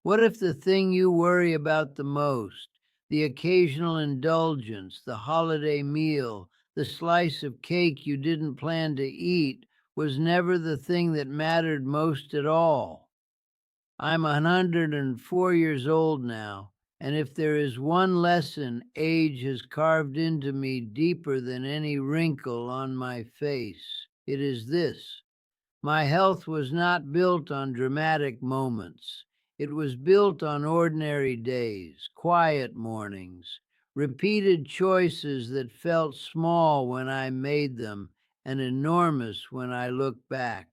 What if the thing you worry about the most, the occasional indulgence, the holiday meal, the slice of cake you didn't plan to eat, was never the thing that mattered most at all? I'm 104 years old now, and if there is one lesson age has carved into me deeper than any wrinkle on my face, it is this: my health was not built on dramatic moments. It was built on ordinary days, quiet mornings, repeated choices that felt small when I made them and enormous when I look back.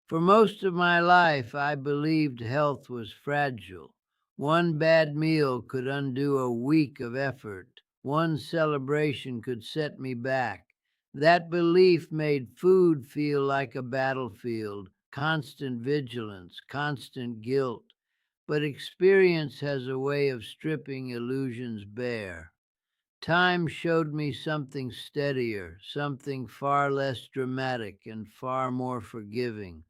For most of my life, I believed health was fragile. One bad meal could undo a week of effort. One celebration could set me back. That belief made food feel like a battlefield, constant vigilance, constant guilt. But experience has a way of stripping illusions bare. Time showed me something steadier, something far less dramatic and far more forgiving.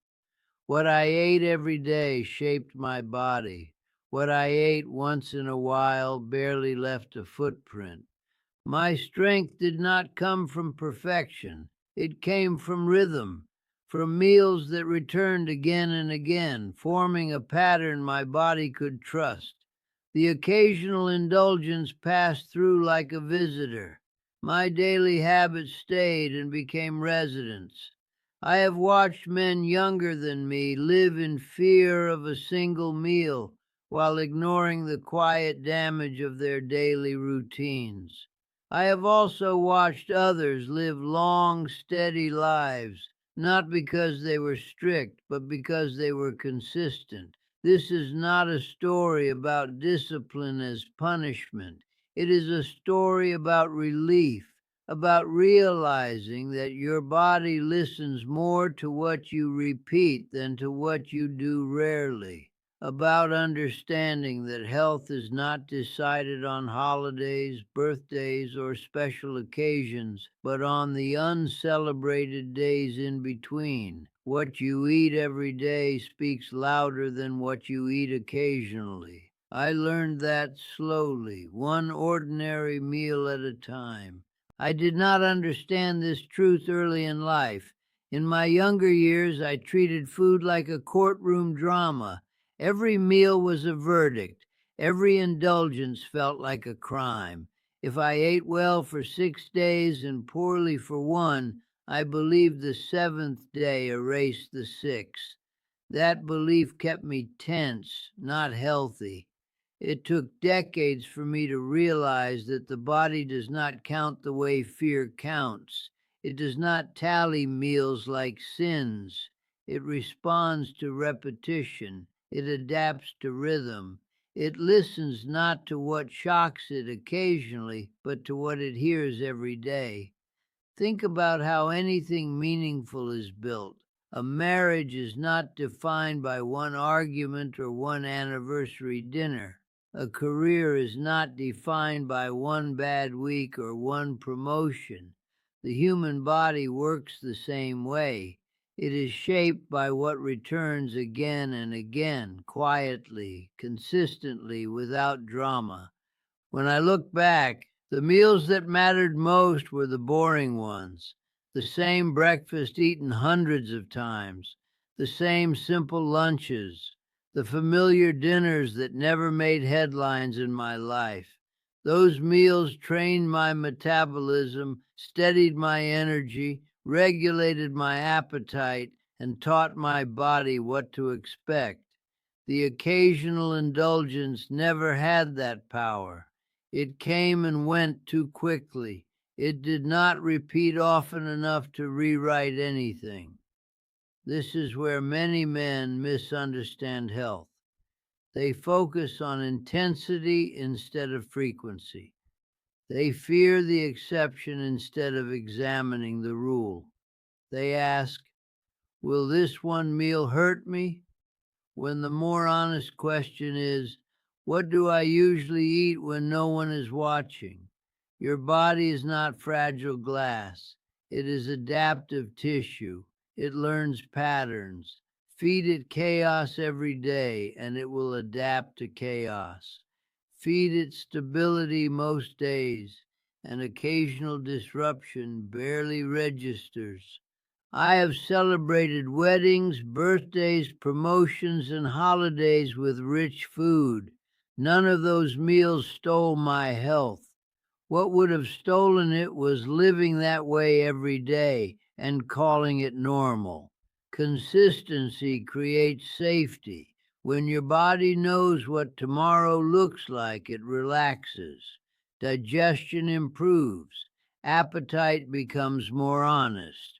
What I ate every day shaped my body. What I ate once in a while barely left a footprint. My strength did not come from perfection. It came from rhythm, from meals that returned again and again, forming a pattern my body could trust. The occasional indulgence passed through like a visitor. My daily habits stayed and became residents. I have watched men younger than me live in fear of a single meal while ignoring the quiet damage of their daily routines. I have also watched others live long, steady lives, not because they were strict, but because they were consistent. This is not a story about discipline as punishment. It is a story about relief, about realizing that your body listens more to what you repeat than to what you do rarely, about understanding that health is not decided on holidays, birthdays, or special occasions, but on the uncelebrated days in between. What you eat every day speaks louder than what you eat occasionally. I learned that slowly, one ordinary meal at a time. I did not understand this truth early in life. In my younger years, I treated food like a courtroom drama. Every meal was a verdict. Every indulgence felt like a crime. If I ate well for 6 days and poorly for one, I believed the seventh day erased the sixth. That belief kept me tense, not healthy. It took decades for me to realize that the body does not count the way fear counts. It does not tally meals like sins. It responds to repetition. It adapts to rhythm. It listens not to what shocks it occasionally, but to what it hears every day. Think about how anything meaningful is built. A marriage is not defined by one argument or one anniversary dinner. A career is not defined by one bad week or one promotion. The human body works the same way. It is shaped by what returns again and again, quietly, consistently, without drama. When I look back, the meals that mattered most were the boring ones, the same breakfast eaten hundreds of times, the same simple lunches, the familiar dinners that never made headlines in my life. Those meals trained my metabolism, steadied my energy, regulated my appetite, and taught my body what to expect. The occasional indulgence never had that power. It came and went too quickly. It did not repeat often enough to rewrite anything. This is where many men misunderstand health. They focus on intensity instead of frequency. They fear the exception instead of examining the rule. They ask, will this one meal hurt me? When the more honest question is, what do I usually eat when no one is watching? Your body is not fragile glass. It is adaptive tissue. It learns patterns. Feed it chaos every day, and it will adapt to chaos. Feed it stability most days, and occasional disruption barely registers. I have celebrated weddings, birthdays, promotions, and holidays with rich food. None of those meals stole my health. What would have stolen it was living that way every day and calling it normal. Consistency creates safety. When your body knows what tomorrow looks like, it relaxes. Digestion improves. Appetite becomes more honest.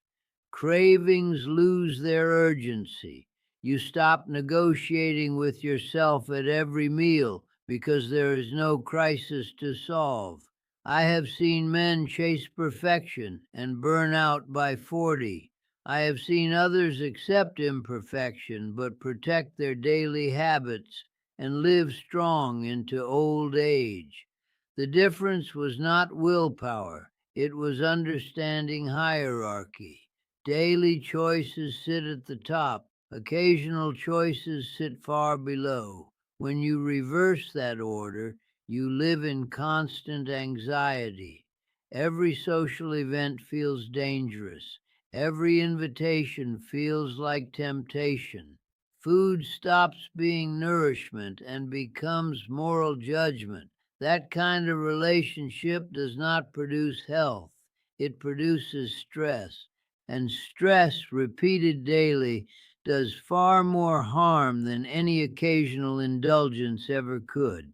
Cravings lose their urgency. You stop negotiating with yourself at every meal because there is no crisis to solve. I have seen men chase perfection and burn out by 40. I have seen others accept imperfection but protect their daily habits and live strong into old age. The difference was not willpower, it was understanding hierarchy. Daily choices sit at the top, occasional choices sit far below. When you reverse that order, you live in constant anxiety. Every social event feels dangerous. Every invitation feels like temptation. Food stops being nourishment and becomes moral judgment. That kind of relationship does not produce health, it produces stress. And stress, repeated daily, does far more harm than any occasional indulgence ever could.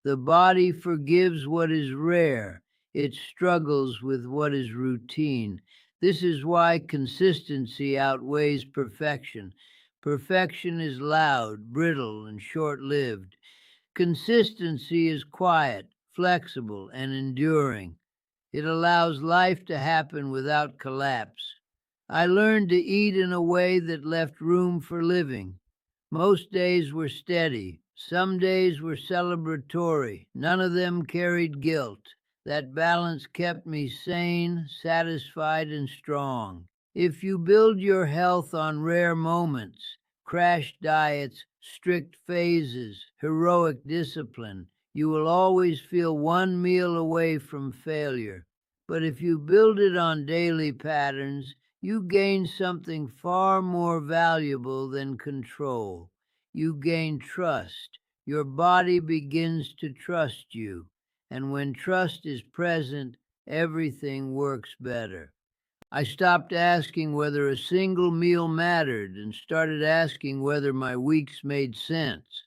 The body forgives what is rare, it struggles with what is routine. This is why consistency outweighs perfection. Perfection is loud, brittle, and short lived. Consistency is quiet, flexible, and enduring. It allows life to happen without collapse. I learned to eat in a way that left room for living. Most days were steady. Some days were celebratory. None of them carried guilt. That balance kept me sane, satisfied, and strong. If you build your health on rare moments, crash diets, strict phases, heroic discipline, you will always feel one meal away from failure. But if you build it on daily patterns, you gain something far more valuable than control. You gain trust. Your body begins to trust you. And when trust is present, everything works better. I stopped asking whether a single meal mattered and started asking whether my weeks made sense.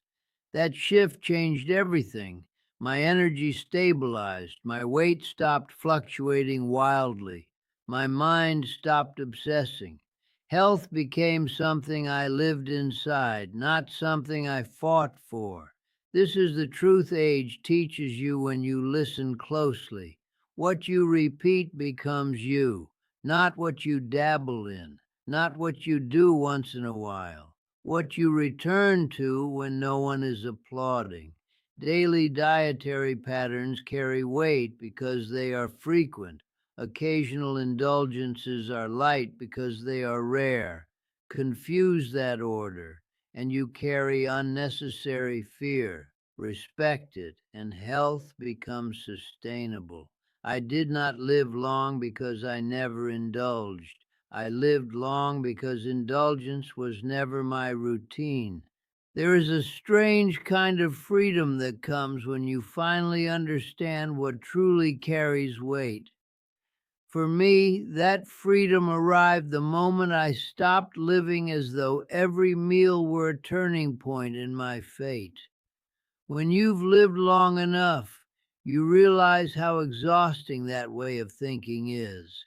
That shift changed everything. My energy stabilized. My weight stopped fluctuating wildly. My mind stopped obsessing. Health became something I lived inside, not something I fought for. This is the truth age teaches you when you listen closely. What you repeat becomes you, not what you dabble in, not what you do once in a while, what you return to when no one is applauding. Daily dietary patterns carry weight because they are frequent. Occasional indulgences are light because they are rare. Confuse that order, and you carry unnecessary fear. Respect it, and health becomes sustainable. I did not live long because I never indulged. I lived long because indulgence was never my routine. There is a strange kind of freedom that comes when you finally understand what truly carries weight. For me, that freedom arrived the moment I stopped living as though every meal were a turning point in my fate. When you've lived long enough, you realize how exhausting that way of thinking is.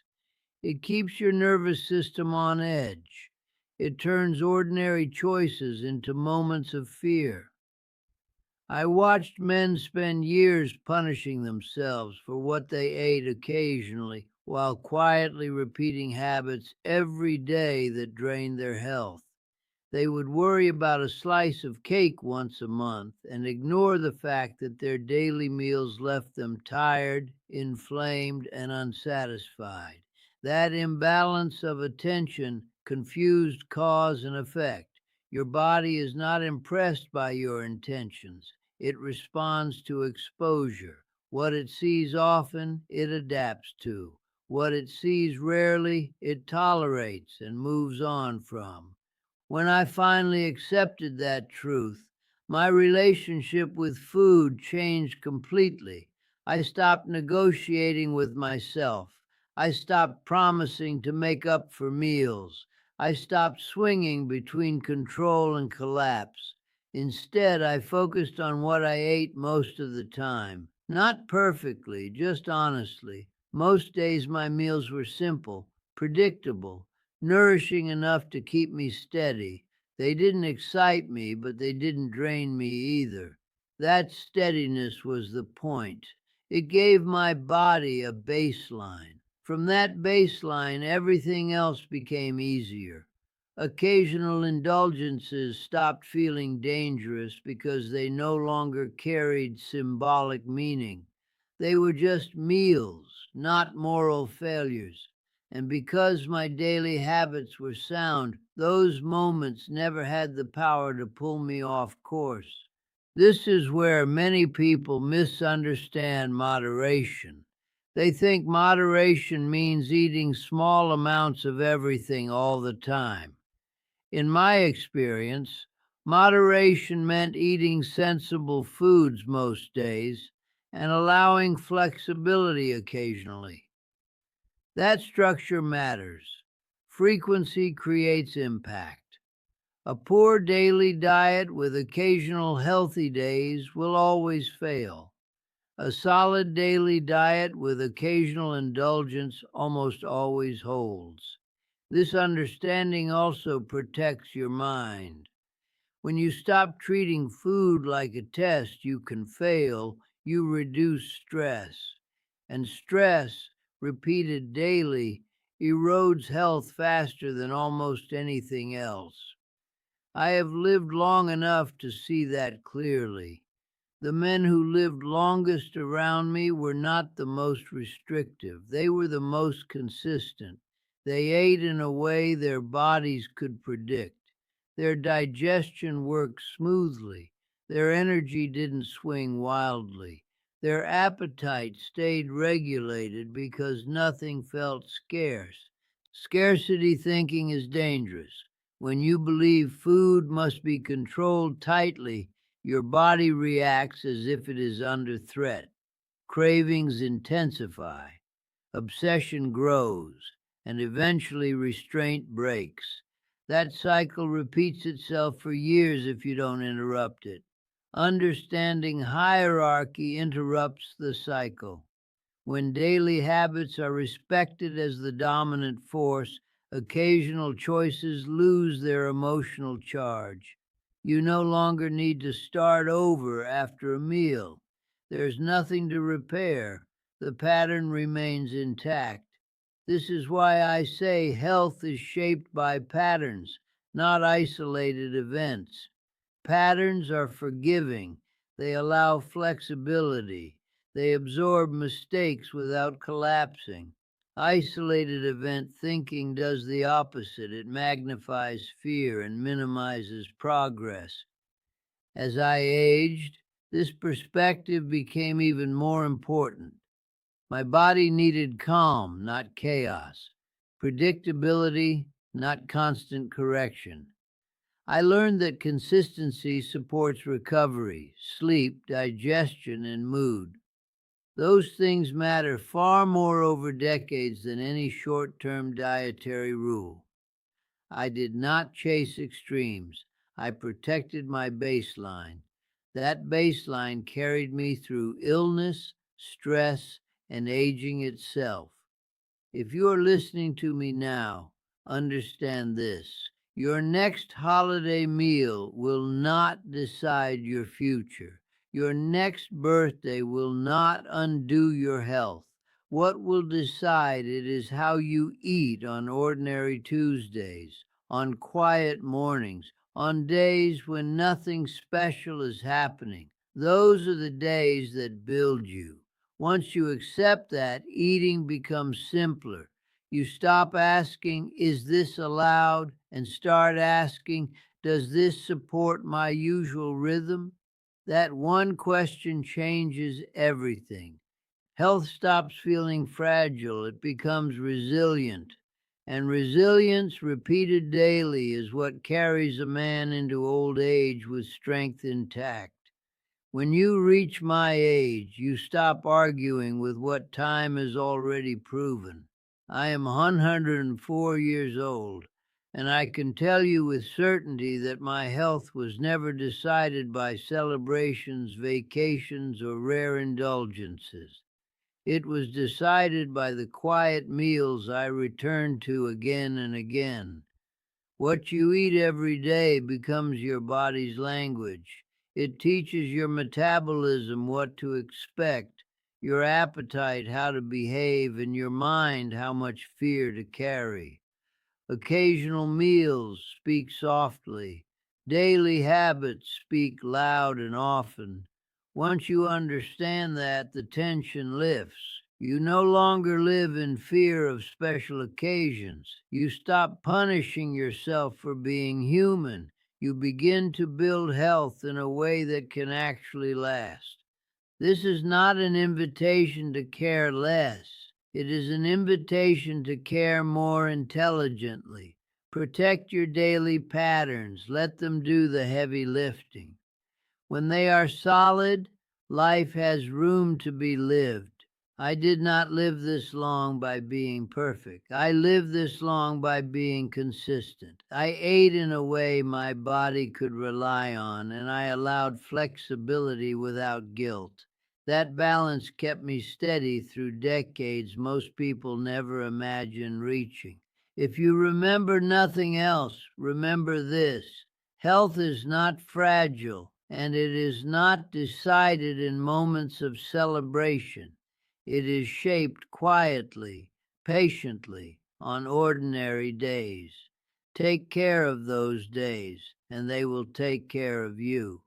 It keeps your nervous system on edge. It turns ordinary choices into moments of fear. I watched men spend years punishing themselves for what they ate occasionally while quietly repeating habits every day that drained their health. They would worry about a slice of cake once a month and ignore the fact that their daily meals left them tired, inflamed, and unsatisfied. That imbalance of attention confused cause and effect. Your body is not impressed by your intentions. It responds to exposure. What it sees often, it adapts to. What it sees rarely, it tolerates and moves on from. When I finally accepted that truth, my relationship with food changed completely. I stopped negotiating with myself. I stopped promising to make up for meals. I stopped swinging between control and collapse. Instead, I focused on what I ate most of the time. Not perfectly, just honestly. Most days my meals were simple, predictable, nourishing enough to keep me steady. They didn't excite me, but they didn't drain me either. That steadiness was the point. It gave my body a baseline. From that baseline, everything else became easier. Occasional indulgences stopped feeling dangerous because they no longer carried symbolic meaning. They were just meals, not moral failures. And because my daily habits were sound, those moments never had the power to pull me off course. This is where many people misunderstand moderation. They think moderation means eating small amounts of everything all the time. In my experience, moderation meant eating sensible foods most days and allowing flexibility occasionally. That structure matters. Frequency creates impact. A poor daily diet with occasional healthy days will always fail. A solid daily diet with occasional indulgence almost always holds. This understanding also protects your mind. When you stop treating food like a test you can fail, you reduce stress. And stress, repeated daily, erodes health faster than almost anything else. I have lived long enough to see that clearly. The men who lived longest around me were not the most restrictive. They were the most consistent. They ate in a way their bodies could predict. Their digestion worked smoothly. Their energy didn't swing wildly. Their appetite stayed regulated because nothing felt scarce. Scarcity thinking is dangerous. When you believe food must be controlled tightly, your body reacts as if it is under threat. Cravings intensify, obsession grows, and eventually restraint breaks. That cycle repeats itself for years if you don't interrupt it. Understanding hierarchy interrupts the cycle. When daily habits are respected as the dominant force, occasional choices lose their emotional charge. You no longer need to start over after a meal. There's nothing to repair. The pattern remains intact. This is why I say health is shaped by patterns, not isolated events. Patterns are forgiving. They allow flexibility. They absorb mistakes without collapsing. Isolated event thinking does the opposite. It magnifies fear and minimizes progress. As I aged, this perspective became even more important. My body needed calm, not chaos, predictability, not constant correction. I learned that consistency supports recovery, sleep, digestion, and mood. Those things matter far more over decades than any short-term dietary rule. I did not chase extremes. I protected my baseline. That baseline carried me through illness, stress, and aging itself. If you are listening to me now, understand this. Your next holiday meal will not decide your future. Your next birthday will not undo your health. What will decide it is how you eat on ordinary Tuesdays, on quiet mornings, on days when nothing special is happening. Those are the days that build you. Once you accept that, eating becomes simpler. You stop asking, "Is this allowed?" and start asking, "Does this support my usual rhythm?" That one question changes everything. Health stops feeling fragile, it becomes resilient. And resilience, repeated daily, is what carries a man into old age with strength intact. When you reach my age, you stop arguing with what time has already proven. I am 104 years old, and I can tell you with certainty that my health was never decided by celebrations, vacations, or rare indulgences. It was decided by the quiet meals I returned to again and again. What you eat every day becomes your body's language. It teaches your metabolism what to expect, your appetite how to behave, and your mind how much fear to carry. Occasional meals speak softly. Daily habits speak loud and often. Once you understand that, the tension lifts. You no longer live in fear of special occasions. You stop punishing yourself for being human. You begin to build health in a way that can actually last. This is not an invitation to care less. It is an invitation to care more intelligently. Protect your daily patterns. Let them do the heavy lifting. When they are solid, life has room to be lived. I did not live this long by being perfect. I lived this long by being consistent. I ate in a way my body could rely on, and I allowed flexibility without guilt. That balance kept me steady through decades most people never imagine reaching. If you remember nothing else, remember this: health is not fragile, and it is not decided in moments of celebration. It is shaped quietly, patiently, on ordinary days. Take care of those days, and they will take care of you.